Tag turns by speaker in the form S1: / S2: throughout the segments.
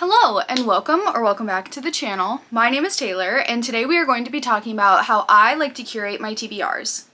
S1: Hello and welcome back to the channel. My name is Taylor and today we are going to be talking about how I like to curate my TBRs.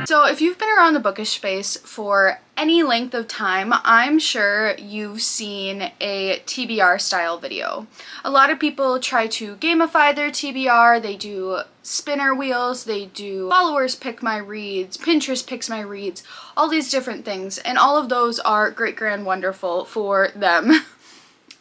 S1: So if you've been around the bookish space for any length of time, I'm sure you've seen a TBR style video. A lot of people try to gamify their TBR, they do spinner wheels, they do followers pick my reads, Pinterest picks my reads, all these different things, and all of those are great, grand, wonderful for them.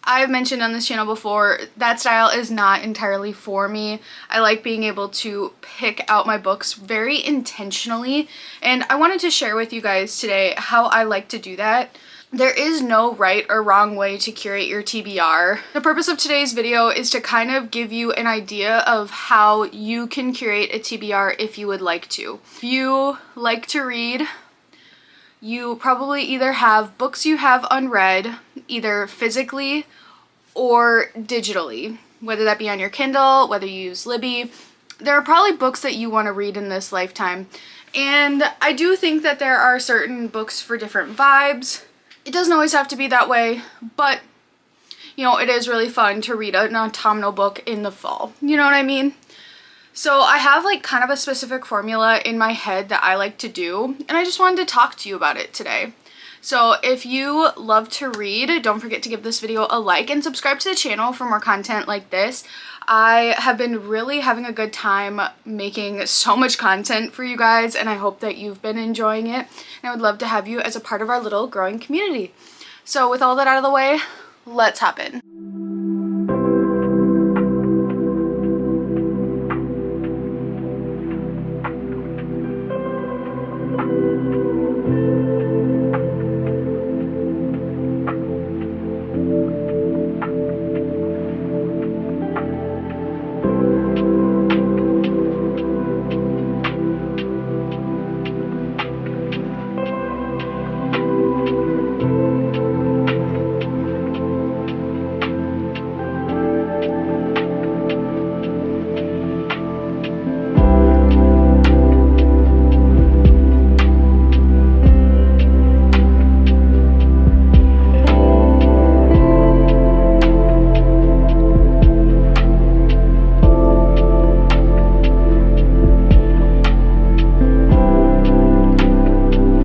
S1: I've mentioned on this channel before, that style is not entirely for me. I like being able to pick out my books very intentionally, and I wanted to share with you guys today how I like to do that. There is no right or wrong way to curate your TBR. The purpose of today's video is to kind of give you an idea of how you can curate a TBR if you would like to. If you like to read, you probably either have books you have unread, either physically or digitally, whether that be on your Kindle, whether you use Libby. There are probably books that you want to read in this lifetime, and I do think that there are certain books for different vibes. It doesn't always have to be that way, but you know, it is really fun to read an autumnal book in the fall. You know what I mean? So I have like kind of a specific formula in my head that I like to do, and I just wanted to talk to you about it today. So if you love to read, don't forget to give this video a like and subscribe to the channel for more content like this. I have been really having a good time making so much content for you guys, and I hope that you've been enjoying it, and I would love to have you as a part of our little growing community. So with all that out of the way, let's hop in.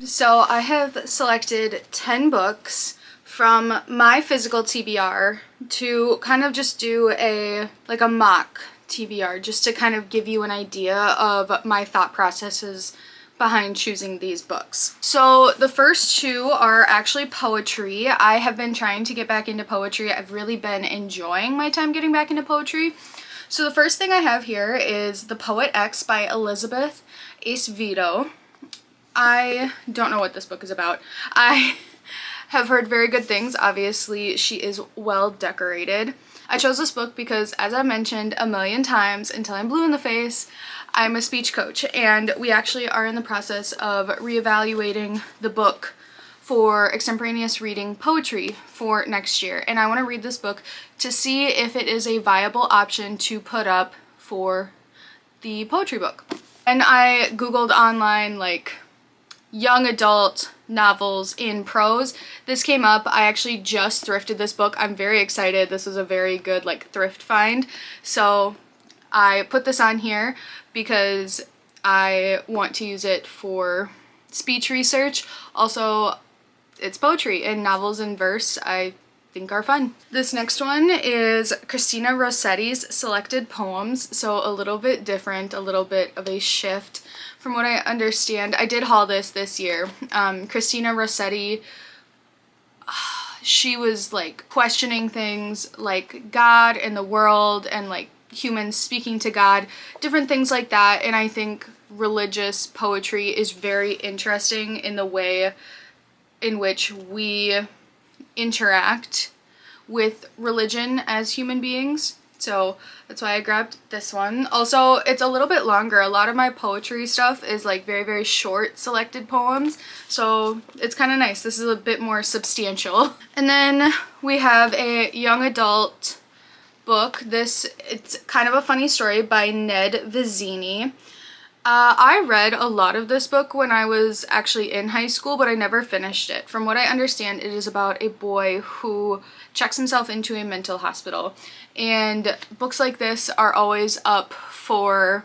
S1: So I have selected 10 books from my physical TBR to kind of just do a mock TBR, just to kind of give you an idea of my thought processes behind choosing these books. So the first two are actually poetry. I have been trying to get back into poetry. I've really been enjoying my time getting back into poetry. So the first thing I have here is The Poet X by Elizabeth Acevedo. I don't know what this book is about. I have heard very good things. Obviously, she is well decorated. I chose this book because, as I mentioned a million times until I'm blue in the face, I'm a speech coach, and we actually are in the process of reevaluating the book for extemporaneous reading poetry for next year. And I want to read this book to see if it is a viable option to put up for the poetry book. And I Googled online, like, young adult novels in prose. This came up. I actually just thrifted this book. I'm very excited. This is a very good thrift find. So I put this on here because I want to use it for speech research. Also, it's poetry, and novels in verse I think are fun. This next one is Christina Rossetti's Selected Poems, so a little bit different, a little bit of a shift from what I understand. I did haul this year. Christina Rossetti, she was questioning things like God and the world and humans speaking to God, different things like that, and I think religious poetry is very interesting in the way in which we interact with religion as human beings. So that's why I grabbed this one. Also, it's a little bit longer. A lot of my poetry stuff is very, very short selected poems. So it's kind of nice. This is a bit more substantial. And then we have a young adult book. It's kind of a funny story by Ned Vizzini. I read a lot of this book when I was actually in high school, but I never finished it. From what I understand, it is about a boy who checks himself into a mental hospital. And books like this are always up for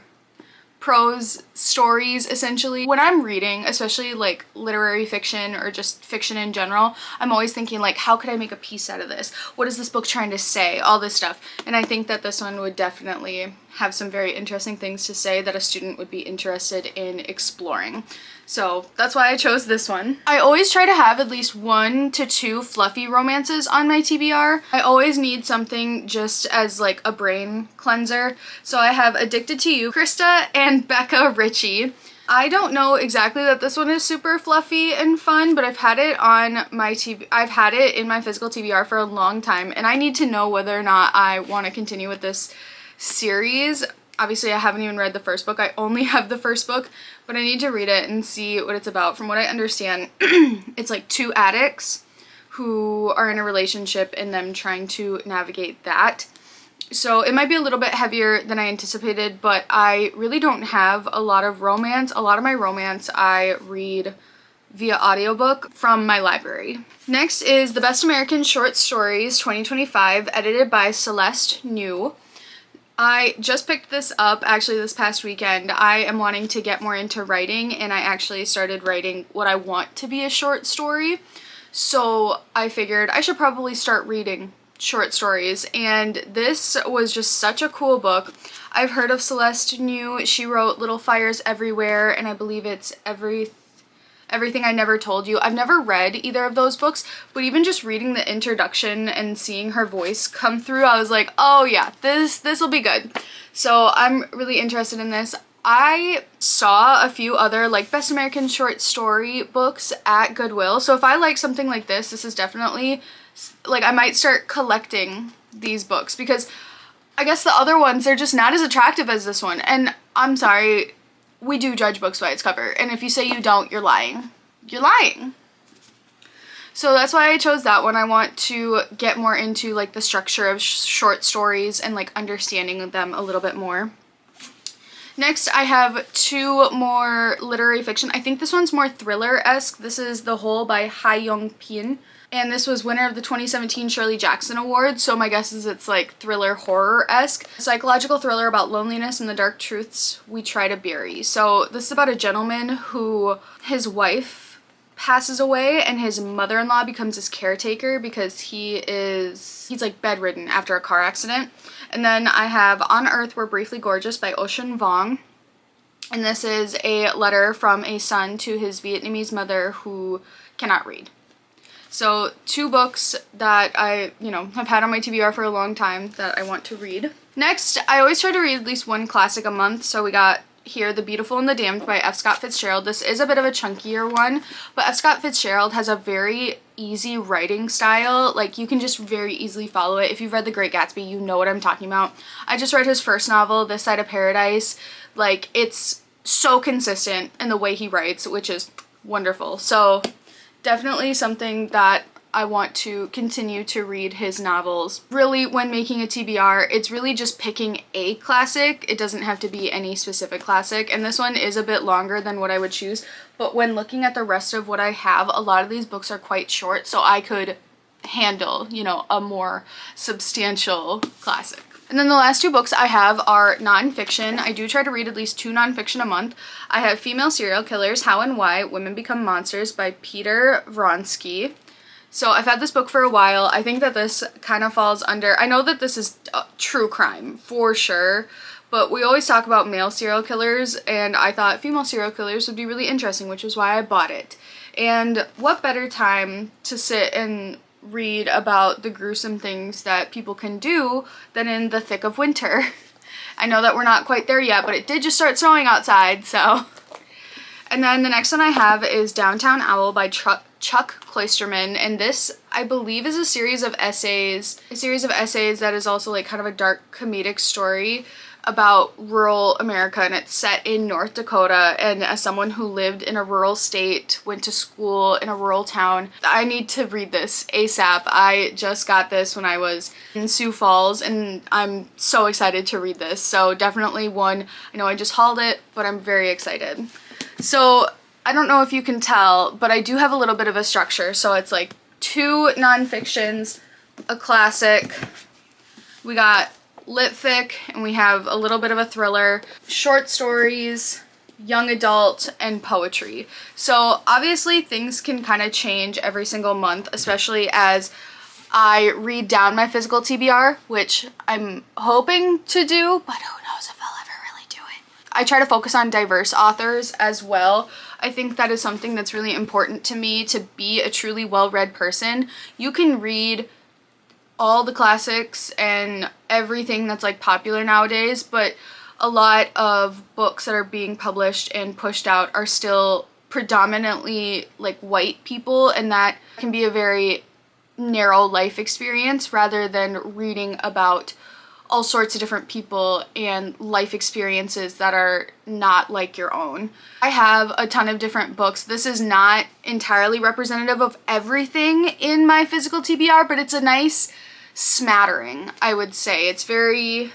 S1: prose stories, essentially. When I'm reading, especially like literary fiction or just fiction in general, I'm always thinking like, how could I make a piece out of this? What is this book trying to say? All this stuff. And I think that this one would definitely have some very interesting things to say that a student would be interested in exploring. So that's why I chose this one. I always try to have at least 1 to 2 fluffy romances on my TBR. I always need something just as like a brain cleanser. So I have Addicted to You, Krista and Becca Ritchie. I don't know exactly that this one is super fluffy and fun, but I've had it on my I've had it in my physical TBR for a long time, and I need to know whether or not I want to continue with this series. Obviously, I haven't even read the first book. I only have the first book, but I need to read it and see what it's about. From what I understand, it's like 2 addicts who are in a relationship and them trying to navigate that. So it might be a little bit heavier than I anticipated, but I really don't have a lot of romance. A lot of my romance I read via audiobook from my library. Next is The Best American Short Stories 2025, edited by Celeste New. I just picked this up actually this past weekend. I am wanting to get more into writing, and I actually started writing what I want to be a short story. So I figured I should probably start reading short stories, and this was just such a cool book. I've heard of Celeste New. She wrote Little Fires Everywhere, and I believe it's Everything I Never Told You. I've never read either of those books, but even just reading the introduction and seeing her voice come through, I was like, oh yeah, this will be good. So I'm really interested in this. I saw a few other like Best American Short Story books at Goodwill, so if I like something like this is definitely, like, I might start collecting these books, because I guess the other ones, they're just not as attractive as this one. And I'm sorry, we do judge books by its cover, and if you say you don't, you're lying. You're lying. So that's why I chose that one. I want to get more into like the structure of short stories and like understanding them a little bit more. Next, I have 2 more literary fiction. I think this one's more thriller-esque. This is The Hole by Ha Young Pin, and this was winner of the 2017 Shirley Jackson Award, so my guess is it's like thriller horror-esque. Psychological thriller about loneliness and the dark truths we try to bury. So this is about a gentleman who, his wife passes away and his mother-in-law becomes his caretaker because he's like bedridden after a car accident. And then I have On Earth We're Briefly Gorgeous by Ocean Vuong. And this is a letter from a son to his Vietnamese mother who cannot read. So 2 books that I, have had on my TBR for a long time that I want to read. Next, I always try to read at least 1 classic a month. So we got here The Beautiful and the Damned by F. Scott Fitzgerald. This is a bit of a chunkier one, but F. Scott Fitzgerald has a very easy writing style. Like, you can just very easily follow it. If you've read The Great Gatsby, you know what I'm talking about. I just read his first novel, This Side of Paradise. Like, it's so consistent in the way he writes, which is wonderful. So definitely something that I want to continue to read his novels. Really, when making a TBR, it's really just picking a classic. It doesn't have to be any specific classic, and this one is a bit longer than what I would choose, but when looking at the rest of what I have, a lot of these books are quite short, so I could handle, a more substantial classic. And then the last 2 books I have are nonfiction. I do try to read at least 2 nonfiction a month. I have Female Serial Killers, How and Why Women Become Monsters by Peter Vronsky. So I've had this book for a while. I think that this kind of falls under, I know that this is true crime for sure, but we always talk about male serial killers, and I thought female serial killers would be really interesting, which is why I bought it. And what better time to sit and read about the gruesome things that people can do than in the thick of winter. I know that we're not quite there yet, but it did just start snowing outside, so. And then the next one I have is Downtown Owl by Chuck Kloisterman, and this, I believe, is a series of essays that is also like kind of a dark comedic story about rural America, and it's set in North Dakota, and as someone who lived in a rural state, went to school in a rural town, I need to read this ASAP. I just got this when I was in Sioux Falls, and I'm so excited to read this. So definitely one, I know I just hauled it, but I'm very excited. So I don't know if you can tell, but I do have a little bit of a structure. So it's like 2 nonfictions, a classic, we got lit fic, and we have a little bit of a thriller, short stories, young adult, and poetry. So obviously things can kind of change every single month, especially as I read down my physical TBR, which I'm hoping to do, but who knows if I'll ever really do it. I try to focus on diverse authors as well. I think that is something that's really important to me, to be a truly well-read person. You can read all the classics and everything that's like popular nowadays, but a lot of books that are being published and pushed out are still predominantly like white people, and that can be a very narrow life experience rather than reading about all sorts of different people and life experiences that are not like your own. I have a ton of different books. This is not entirely representative of everything in my physical TBR, but it's a nice smattering, I would say. It's very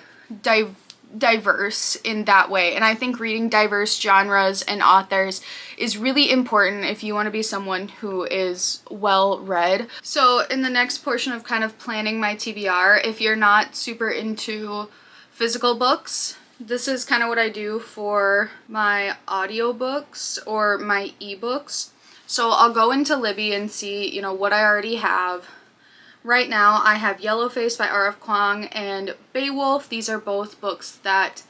S1: diverse in that way, and I think reading diverse genres and authors is really important if you want to be someone who is well read. So in the next portion of kind of planning my TBR, if you're not super into physical books, this is kind of what I do for my audiobooks or my ebooks. So I'll go into Libby and see, you know, what I already have. Right now I have Yellowface by R.F. Kuang and Beowulf. These are both books that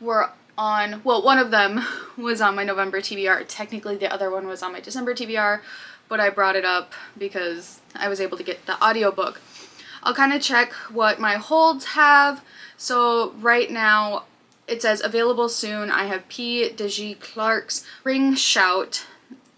S1: were on, well, one of them was on my November TBR. Technically the other one was on my December TBR, but I brought it up because I was able to get the audiobook. I'll kind of check what my holds have. So right now it says available soon. I have P. Deji Clark's Ring Shout.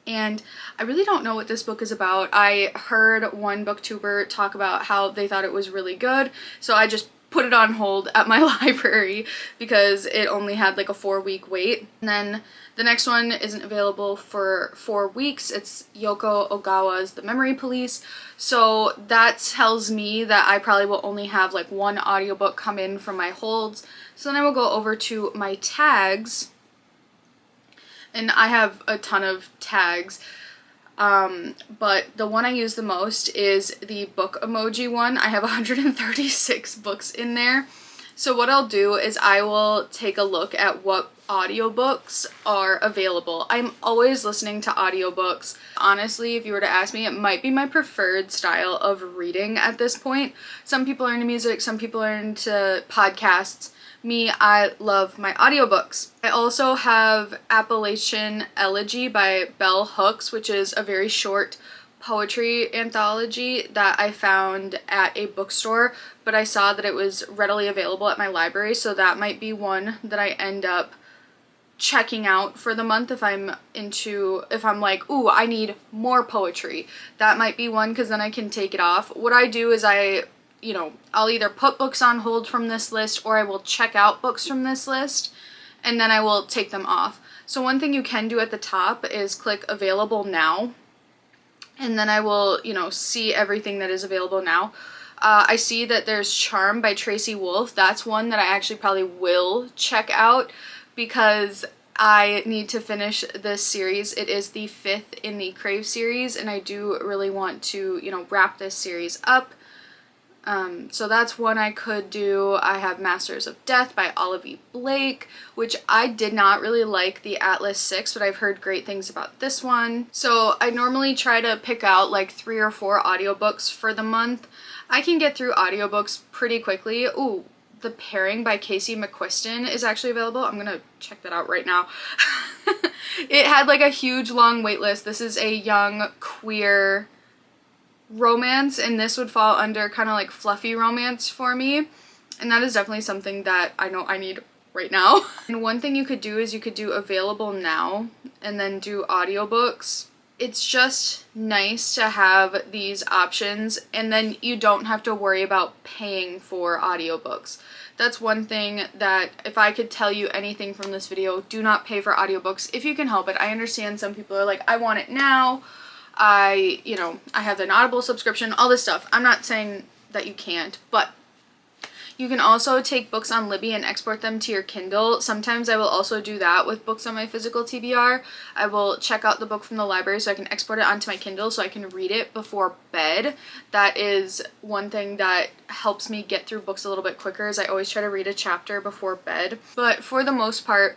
S1: And I really don't know what this book is about. I heard one booktuber talk about how they thought it was really good, so I just put it on hold at my library because it only had like a 4-week wait. And then the next one isn't available for 4 weeks. It's Yoko Ogawa's The Memory Police. So that tells me that I probably will only have like 1 audiobook come in from my holds. So then I will go over to my tags. And I have a ton of tags, but the one I use the most is the book emoji one. I have 136 books in there. So what I'll do is I will take a look at what audiobooks are available. I'm always listening to audiobooks. Honestly, if you were to ask me, it might be my preferred style of reading at this point. Some people are into music, some people are into podcasts. Me, I love my audiobooks. I also have Appalachian Elegy by Bell Hooks, which is a very short poetry anthology that I found at a bookstore, but I saw that it was readily available at my library, so that might be one that I end up checking out for the month if I'm like, ooh, I need more poetry. That might be one, because then I can take it off. What I do is I'll either put books on hold from this list, or I will check out books from this list and then I will take them off. So one thing you can do at the top is click available now, and then I will, see everything that is available now. I see that there's Charm by Tracy Wolff. That's one that I actually probably will check out because I need to finish this series. It is the 5th in the Crave series, and I do really want to, wrap this series up. So that's one I could do. I have Masters of Death by Olive E. Blake, which I did not really like the Atlas 6, but I've heard great things about this one. So I normally try to pick out like 3 or 4 audiobooks for the month. I can get through audiobooks pretty quickly. Ooh, The Pairing by Casey McQuiston is actually available. I'm gonna check that out right now. It had like a huge long wait list. This is a young queer romance, and this would fall under kind of like fluffy romance for me, and that is definitely something that I know I need right now. And one thing you could do is you could do available now and then do audiobooks. It's just nice to have these options, and then you don't have to worry about paying for audiobooks, That's one thing that if I could tell you anything from this video, do not pay for audiobooks if you can help it. I understand some people are like, I want it now. I have an Audible subscription, all this stuff. I'm not saying that you can't, but you can also take books on Libby and export them to your Kindle. Sometimes I will also do that with books on my physical TBR. I will check out the book from the library so I can export it onto my Kindle so I can read it before bed. That is one thing that helps me get through books a little bit quicker, is I always try to read a chapter before bed. But for the most part,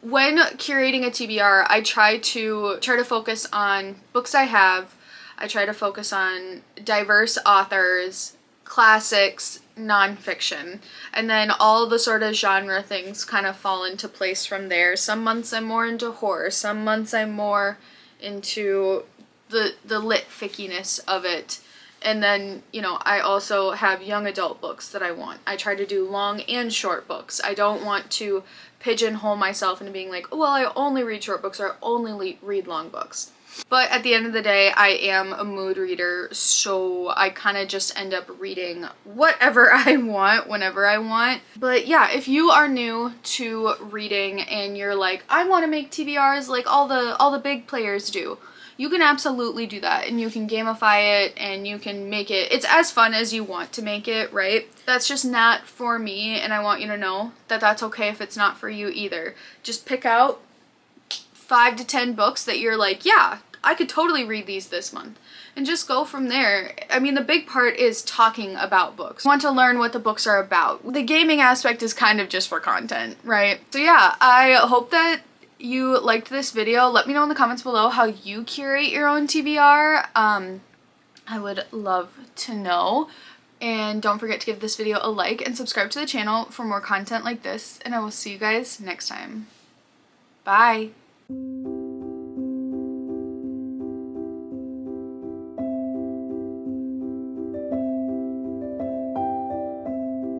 S1: when curating a TBR, I try to focus on books I have. I try to focus on diverse authors, classics, nonfiction, and then all the sort of genre things kind of fall into place from there. Some months I'm more into horror, some months I'm more into the lit fickiness of it. And then, I also have young adult books that I want. I try to do long and short books. I don't want to pigeonhole myself into being like, oh, well, I only read short books or I only read long books. But at the end of the day, I am a mood reader, so I kind of just end up reading whatever I want, whenever I want. But yeah, if you are new to reading and you're like, I want to make TBRs like all the big players do, you can absolutely do that, and you can gamify it, and you can make it, it's as fun as you want to make it, right? That's just not for me, and I want you to know that that's okay if it's not for you either. Just pick out 5 to 10 books that you're like, yeah, I could totally read these this month, and just go from there. I mean, the big part is talking about books. You want to learn what the books are about. The gaming aspect is kind of just for content, right? So yeah, I hope that you liked this video. Let me know in the comments below how you curate your own TBR. I would love to know. And don't forget to give this video a like and subscribe to the channel for more content like this, and I will see you guys next time. Bye!